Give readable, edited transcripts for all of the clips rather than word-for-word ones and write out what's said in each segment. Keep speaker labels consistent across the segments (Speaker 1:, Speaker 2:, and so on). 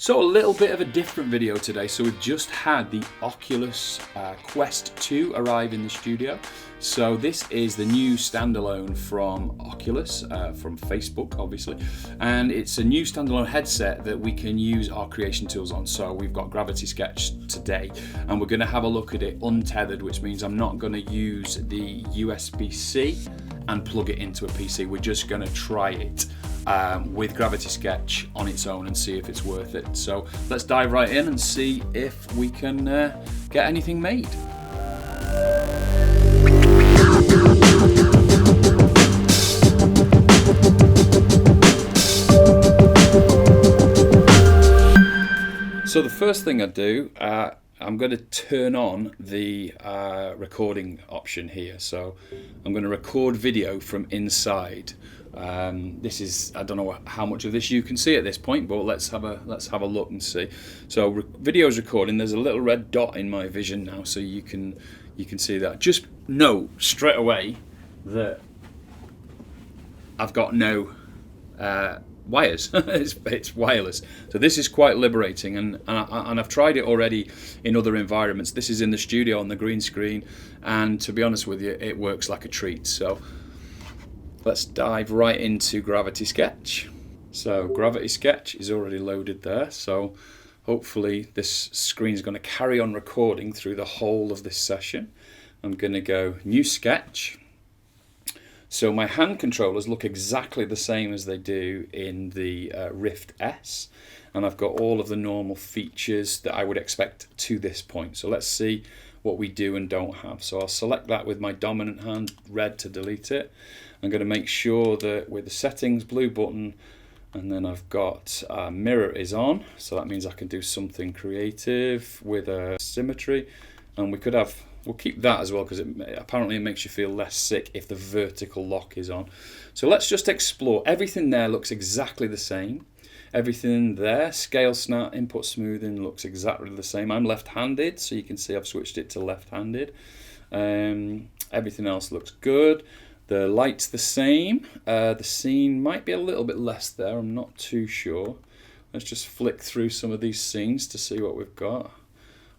Speaker 1: So a little bit of a different video today. So we've just had the Oculus Quest 2 arrive in the studio. So this is the new standalone from Oculus, from Facebook obviously, and it's a new standalone headset that we can use our creation tools on. So we've got Gravity Sketch today and we're going to have a look at it untethered, which means I'm not going to use the USB-C and plug it into a PC. We're just going to try it with Gravity Sketch on its own and see if it's worth it. So let's dive right in and see if we can get anything made. So the first thing I do, I'm going to turn on the recording option here. So I'm going to record video from inside. This is, I don't know how much of this you can see at this point, but let's have a look and see. So video is recording. There's a little red dot in my vision now, so you can see that. Just know straight away that I've got no wires. it's wireless, so this is quite liberating, and I've tried it already in other environments. This is in the studio on the green screen, and to be honest with you, it works like a treat. So let's dive right into Gravity Sketch. So Gravity Sketch is already loaded there, so hopefully this screen is going to carry on recording through the whole of this session. I'm going to go New Sketch. So my hand controllers look exactly the same as they do in the Rift S, and I've got all of the normal features that I would expect to this point. So let's see what we do and don't have. So I'll select that with my dominant hand, red to delete it. I'm going to make sure that with the settings, blue button, and then I've got mirror is on, so that means I can do something creative with a symmetry, and we'll keep that as well, because apparently it makes you feel less sick if the vertical lock is on. So let's just explore. Everything there looks exactly the same. Everything there, scale snap, input smoothing, looks exactly the same. I'm left-handed, so you can see I've switched it to left-handed. Everything else looks good. The light's the same. The scene might be a little bit less there, I'm not too sure. Let's just flick through some of these scenes to see what we've got.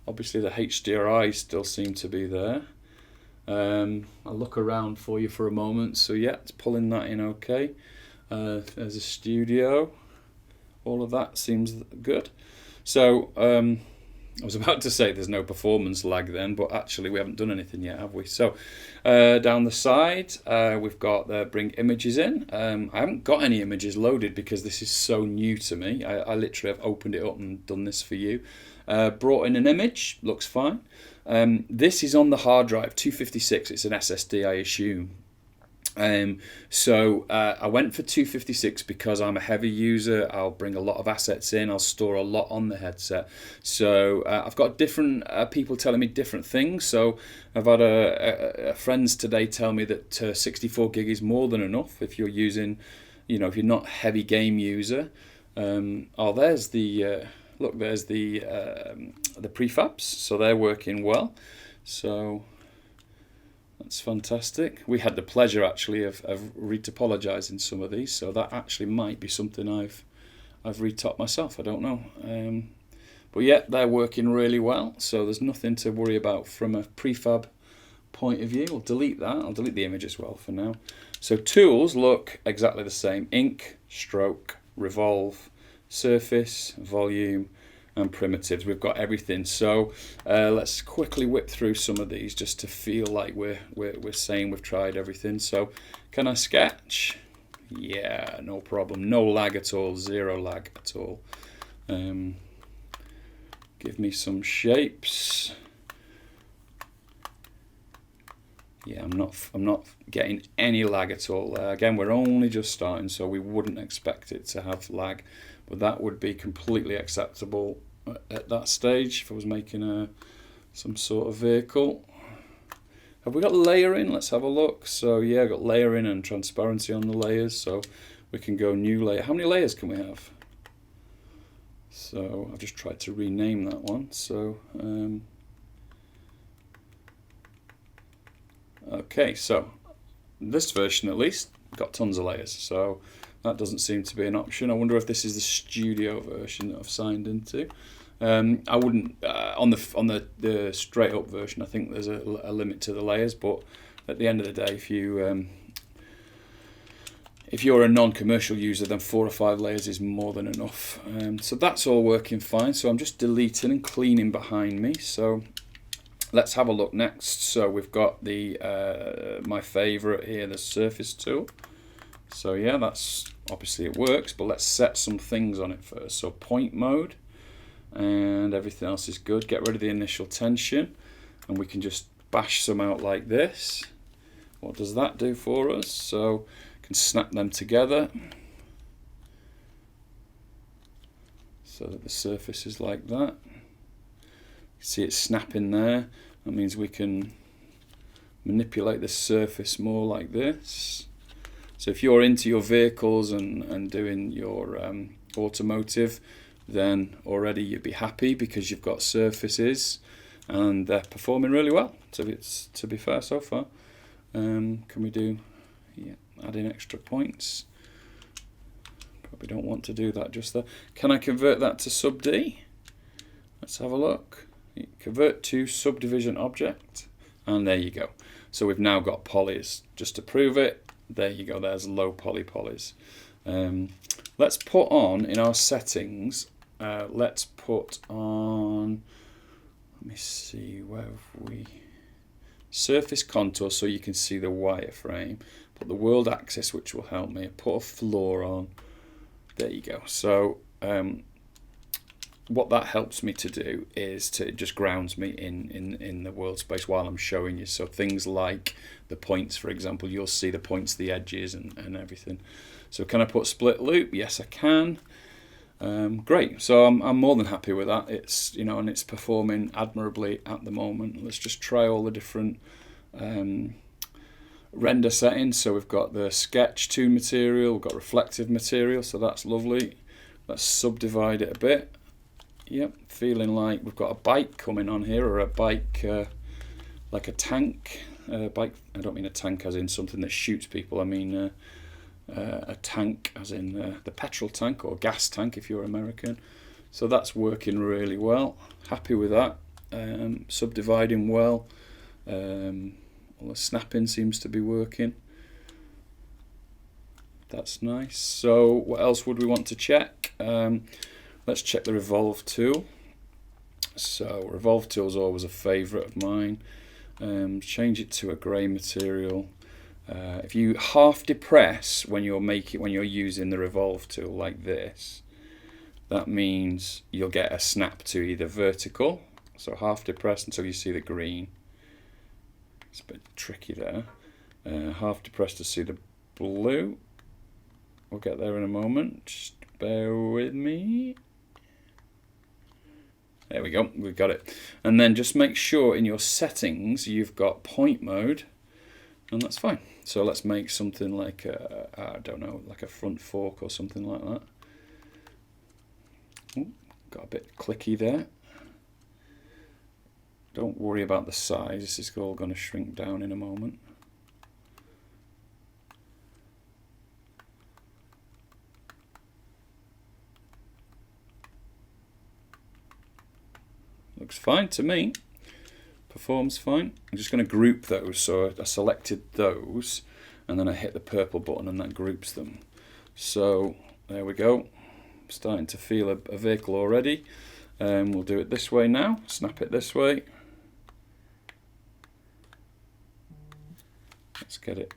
Speaker 1: Obviously the HDRI still seem to be there. I'll look around for you for a moment. So yeah, it's pulling that in okay. There's a studio. All of that seems good. So I was about to say there's no performance lag then, but actually we haven't done anything yet, have we? So down the side, we've got the bring images in. I haven't got any images loaded because this is so new to me. I literally have opened it up and done this for you. Brought in an image, looks fine. This is on the hard drive, 256, it's an SSD I assume. So I went for 256 because I'm a heavy user. I'll bring a lot of assets in, I'll store a lot on the headset. So I've got different people telling me different things. So I've had a friends today tell me that 64 gig is more than enough if you're using, if you're not a heavy game user. Oh, there's the look, there's the prefabs, so they're working well. So that's fantastic. We had the pleasure actually of retopologizing some of these, so that actually might be something I've retopped myself. I don't know, but yeah, they're working really well. So there's nothing to worry about from a prefab point of view. I'll delete that. I'll delete the image as well for now. So tools look exactly the same: ink, stroke, revolve, surface, volume, and primitives. We've got everything. So let's quickly whip through some of these just to feel like we're saying we've tried everything. So can I sketch? Yeah, no problem. No lag at all. Zero lag at all. Give me some shapes. Yeah, I'm not getting any lag at all. Again, we're only just starting, so we wouldn't expect it to have lag, but that would be completely acceptable at that stage if I was making some sort of vehicle. Have we got layering? Let's have a look. So yeah, I've got layering and transparency on the layers, so we can go new layer. How many layers can we have? So I've just tried to rename that one. So okay, so this version at least got tons of layers. So That doesn't seem to be an option. I wonder if this is the studio version that I've signed into. I wouldn't on the straight up version. I think there's a limit to the layers, but at the end of the day, if you're a non-commercial user, then 4 or 5 layers is more than enough. So that's all working fine. So I'm just deleting and cleaning behind me. So let's have a look next. So we've got the my favorite here, the surface tool. So yeah, that's obviously it works, but let's set some things on it first. So point mode, and everything else is good. Get rid of the initial tension, and we can just bash some out like this. What does that do for us? So can snap them together so that the surface is like that. You see it snapping there. That means we can manipulate the surface more like this. So if you're into your vehicles and doing your automotive, then already you'd be happy because you've got surfaces and they're performing really well, to be fair so far. Can we do, yeah, add in extra points? Probably don't want to do that just there. Can I convert that to sub D? Let's have a look. Convert to subdivision object, and there you go. So we've now got polys. Just to prove it, there you go, there's low poly polys. Let's put on, in our settings, let's put on, let me see, where have we, surface contour so you can see the wireframe. Put the world axis, which will help me. Put a floor on. There you go. So what that helps me to do is it just grounds me in the world space while I'm showing you. So things like the points, for example, you'll see the points, the edges, and everything. So can I put split loop? Yes, I can. Great. So I'm more than happy with that. It's, you know, and it's performing admirably at the moment. Let's just try all the different render settings. So we've got the sketch to material, we've got reflective material, so that's lovely. Let's subdivide it a bit. Yep, feeling like we've got a bike coming on here, or a bike like a tank. Bike, I don't mean a tank as in something that shoots people, I mean a tank as in the petrol tank or gas tank if you're American. So that's working really well, happy with that. Subdividing well, all the snapping seems to be working. That's nice. So what else would we want to check? Let's check the Revolve tool. So Revolve tool is always a favorite of mine. Change it to a grey material. If you half depress when you're using the Revolve tool like this, that means you'll get a snap to either vertical, so half depress until you see the green. It's a bit tricky there. Half depress to see the blue. We'll get there in a moment. Just bear with me. There we go, we've got it. And then just make sure in your settings you've got point mode, and that's fine. So let's make something like I don't know, like a front fork or something like that. Ooh, got a bit clicky there. Don't worry about the size, this is all going to shrink down in a moment. Looks fine to me. Performs fine. I'm just going to group those. So I selected those and then I hit the purple button and that groups them. So there we go. I'm starting to feel a vehicle already. We'll do it this way now. Snap it this way. Let's get it.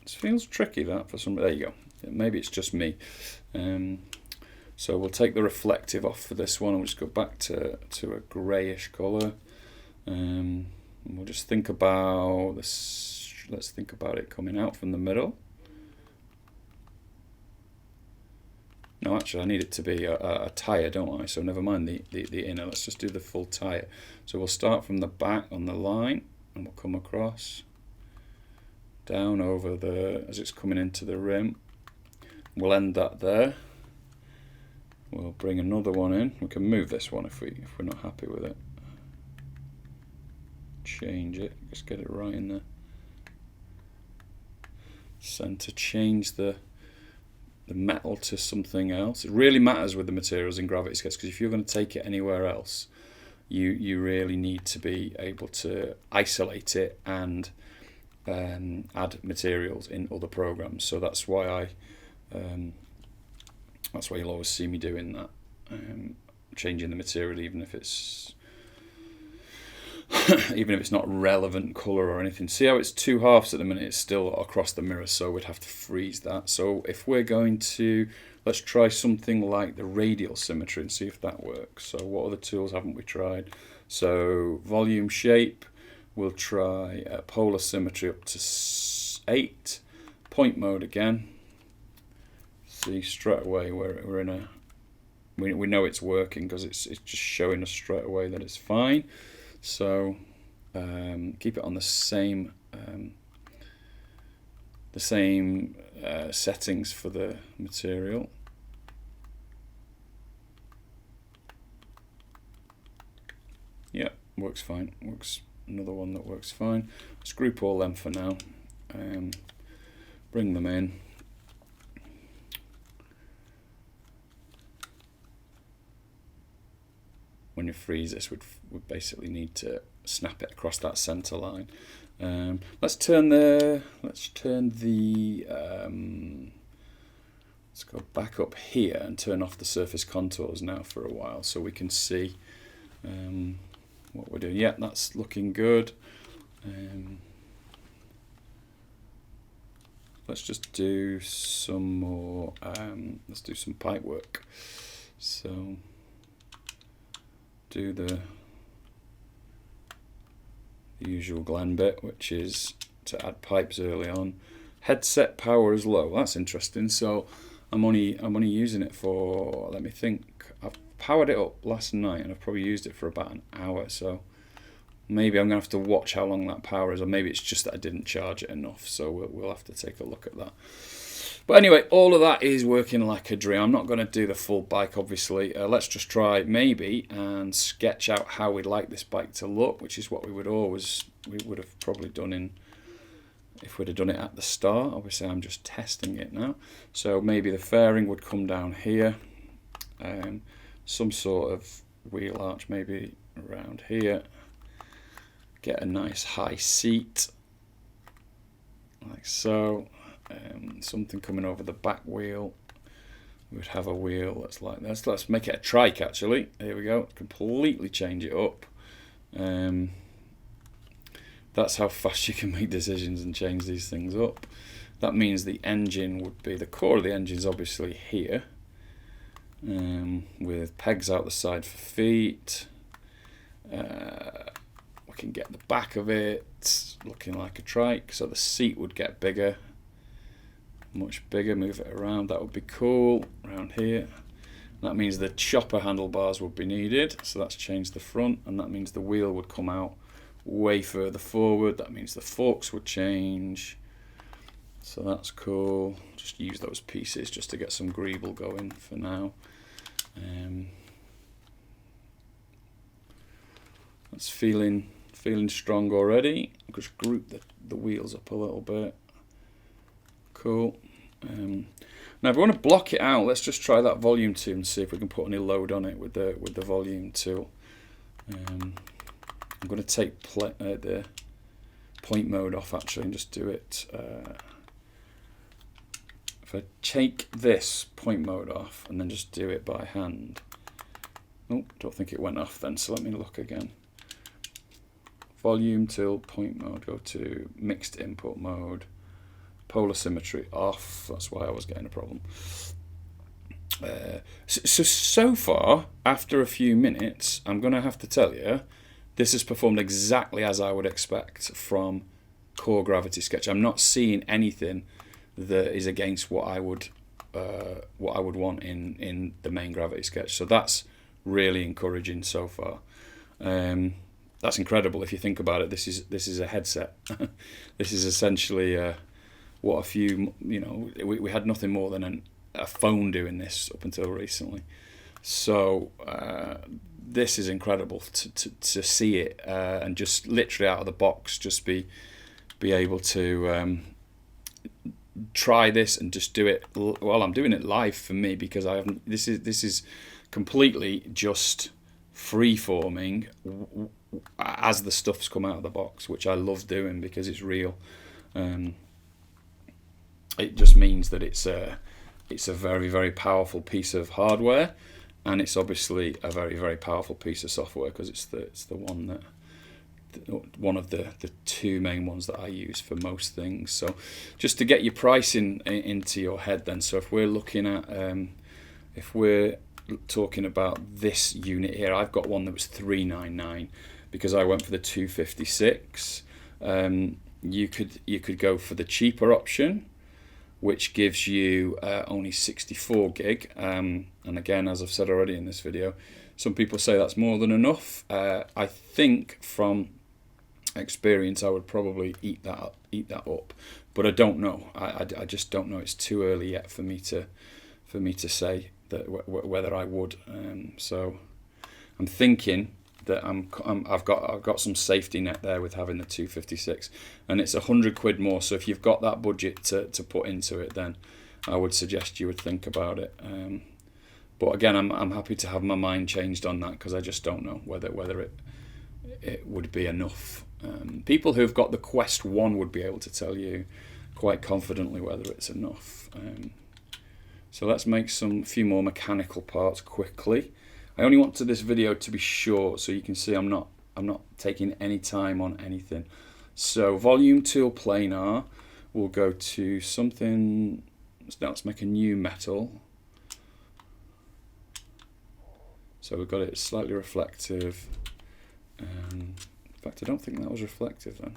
Speaker 1: This feels tricky, that, for some. There you go. Maybe it's just me. So we'll take the reflective off for this one and we'll just go back to a greyish colour. And we'll just think about this. Let's think about it coming out from the middle. No, actually I need it to be a tyre, don't I? So never mind the inner, let's just do the full tyre. So we'll start from the back on the line and we'll come across down over as it's coming into the rim. We'll end that there. We'll bring another one in. We can move this one if we're not happy with it. Change it, just get it right in the center. Change the the metal to something else. It really matters with the materials in Gravity Sketch, because if you're going to take it anywhere else, you really need to be able to isolate it and add materials in other programs. So that's why you'll always see me doing that, changing the material even if it's not relevant color or anything. See how it's two halves at the minute? It's still across the mirror, so we'd have to freeze that. So if we're going to, let's try something like the radial symmetry and see if that works. So what other tools haven't we tried? So volume shape, we'll try polar symmetry up to 8, point mode again. See straight away we're in a, we know it's working because it's just showing us straight away that it's fine. So keep it on the same settings for the material. Yeah, works fine. Works. Another one that works fine. Let's group all them for now. Bring them in. When you freeze this, would basically need to snap it across that center line. Let's go back up here and turn off the surface contours now for a while, so we can see what we're doing. Yeah, that's looking good. Let's just do some more. Let's do some pipe work. So do the usual Glen bit, which is to add pipes early on. Headset power is low. That's interesting. So I'm only using it for, let me think. I've powered it up last night and I've probably used it for about an hour. So maybe I'm gonna have to watch how long that power is, or maybe it's just that I didn't charge it enough. So we'll have to take a look at that. But anyway, all of that is working like a dream. I'm not going to do the full bike, obviously. Let's just try maybe and sketch out how we'd like this bike to look, which is what we would have probably done if we'd have done it at the start. Obviously, I'm just testing it now. So maybe the fairing would come down here. Some sort of wheel arch maybe around here. Get a nice high seat, like so. Something coming over the back wheel. We would have a wheel that's like this. Let's make it a trike actually. Here we go. Completely change it up. That's how fast you can make decisions and change these things up. That means the engine would be, the core of the engine is obviously here, with pegs out the side for feet. We can get the back of it looking like a trike, so the seat would get bigger. Much bigger, move it around, that would be cool, around here. That means the chopper handlebars would be needed, so that's changed the front, and that means the wheel would come out way further forward. That means the forks would change, so that's cool. Just use those pieces just to get some greeble going for now. That's feeling strong already. I'll just group the wheels up a little bit. Cool. Now if we want to block it out, let's just try that volume tool and see if we can put any load on it with the volume tool. I'm going to take the point mode off actually and just do it. If I take this point mode off and then just do it by hand. Oh, don't think it went off then, so let me look again. Volume tool, point mode, go to mixed input mode. Polar symmetry off. That's why I was getting a problem. So far, after a few minutes, I'm going to have to tell you, this has performed exactly as I would expect from core Gravity Sketch. I'm not seeing anything that is against what I would want in the main Gravity Sketch. So that's really encouraging so far. That's incredible if you think about it. This is a headset. This is essentially what a few, we had nothing more than a phone doing this up until recently. So this is incredible to see it and just literally out of the box just be able to try this and just do it. Well, I'm doing it live for me because I haven't. This is completely just free forming as the stuff's come out of the box, which I love doing because it's real. It just means that it's a very, very powerful piece of hardware, and it's obviously a very, very powerful piece of software because it's the one that one of the two main ones that I use for most things. So just to get your pricing into your head then, so if we're looking at if we're talking about this unit here, I've got one that was $399 because I went for the 256. You could go for the cheaper option, which gives you only 64 gig. And again, as I've said already in this video, some people say that's more than enough. I think from experience I would probably eat that up, but I don't know. I just don't know. It's too early yet for me to say that whether I would. So I'm thinking that I've got some safety net there with having the 256, and it's £100 more. So if you've got that budget to put into it, then I would suggest you would think about it. But again, I'm happy to have my mind changed on that because I just don't know whether it would be enough. People who've got the Quest 1 would be able to tell you quite confidently whether it's enough. So let's make few more mechanical parts quickly. I only wanted this video to be short so you can see I'm not taking any time on anything. So volume tool planar, we'll go to something. Let's make a new metal. So we've got it slightly reflective. In fact, I don't think that was reflective then.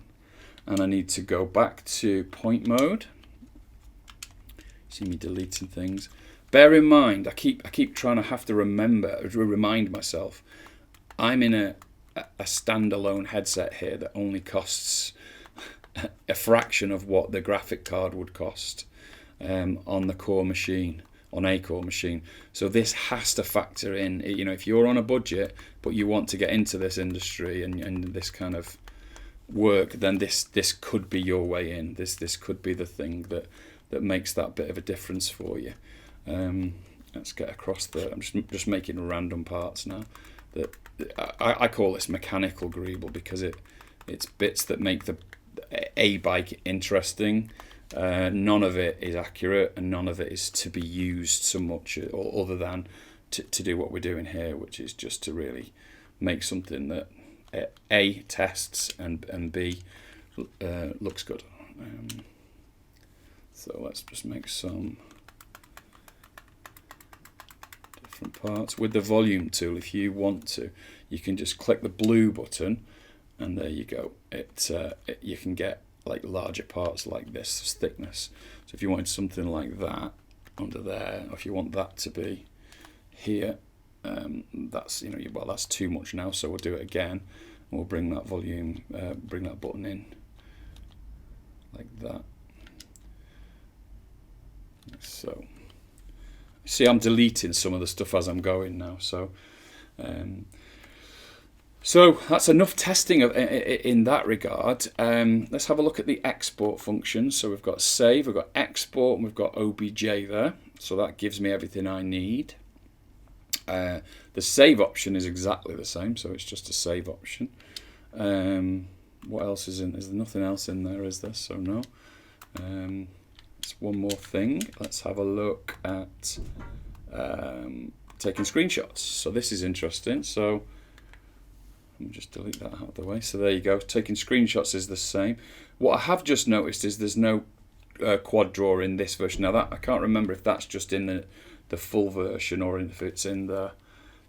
Speaker 1: And I need to go back to point mode. See me deleting things. Bear in mind, I keep trying to have to remind myself, I'm in a standalone headset here that only costs a fraction of what the graphic card would cost on the core machine. On a core machine. So this has to factor in, you know, if you're on a budget but you want to get into this industry and this kind of work, then this could be your way in. This could be the thing that makes that bit of a difference for you. Let's get across I'm just making random parts now. That I call this mechanical greeble because it's bits that make the A bike interesting. None of it is accurate and none of it is to be used so much or other than to do what we're doing here, which is just to really make something that A, tests and B, looks good. So let's just make some different parts. With the volume tool, if you want to, you can just click the blue button and there you go. You can get like larger parts like this thickness. So if you wanted something like that under there, or if you want that to be here, that's that's too much now. So we'll do it again. And we'll bring that volume, bring that button in like that. So see, I'm deleting some of the stuff as I'm going now. So. So that's enough testing in that regard. Let's have a look at the export functions. So we've got save, we've got export, and we've got OBJ there. So that gives me everything I need. The save option is exactly the same, so it's just a save option. What else is in? Is there nothing else in there, is there? So no. It's one more thing. Let's have a look at taking screenshots. So this is interesting. So let me just delete that out of the way. So there you go. Taking screenshots is the same. What I have just noticed is there's no quad draw in this version. Now that I can't remember if that's just in the full version or if it's in the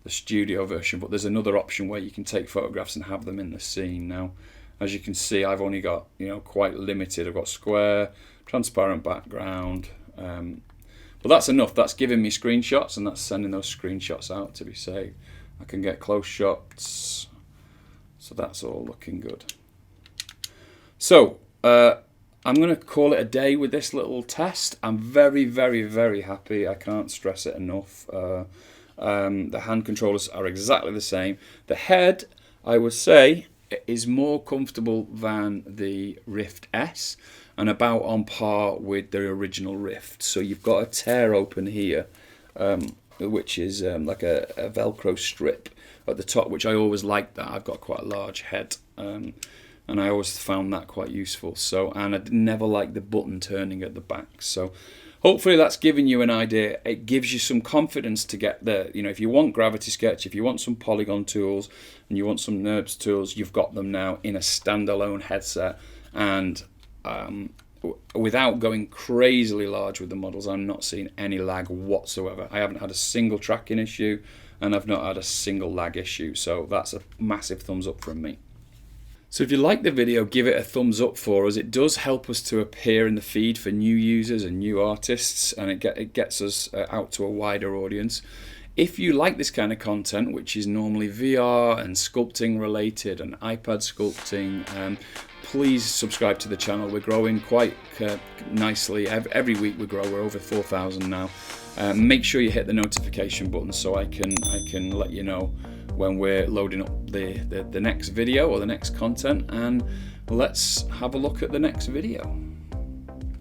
Speaker 1: studio version, but there's another option where you can take photographs and have them in the scene. Now, as you can see, I've only got quite limited. I've got square, transparent background, but that's enough. That's giving me screenshots, and that's sending those screenshots out to be saved. I can get close shots. So that's all looking good. So I'm going to call it a day with this little test. I'm very, very, very happy. I can't stress it enough. The hand controllers are exactly the same. The head, I would say, is more comfortable than the Rift S and about on par with the original Rift. So you've got a tear open here, which is like a Velcro strip at the top, which I always like that. I've got quite a large head, and I always found that quite useful. So, and I never like the button turning at the back. So hopefully that's giving you an idea. It gives you some confidence to get there. You know, if you want Gravity Sketch, if you want some polygon tools, and you want some NURBS tools, you've got them now in a standalone headset. And without going crazily large with the models, I'm not seeing any lag whatsoever. I haven't had a single tracking issue, and I've not had a single lag issue. So that's a massive thumbs up from me. So if you like the video, give it a thumbs up for us. It does help us to appear in the feed for new users and new artists, and it gets us out to a wider audience. If you like this kind of content, which is normally VR and sculpting related and iPad sculpting, please subscribe to the channel. We're growing quite nicely. Every week we grow. We're over 4,000 now. Make sure you hit the notification button so I can let you know when we're loading up the next video or the next content, and let's have a look at the next video.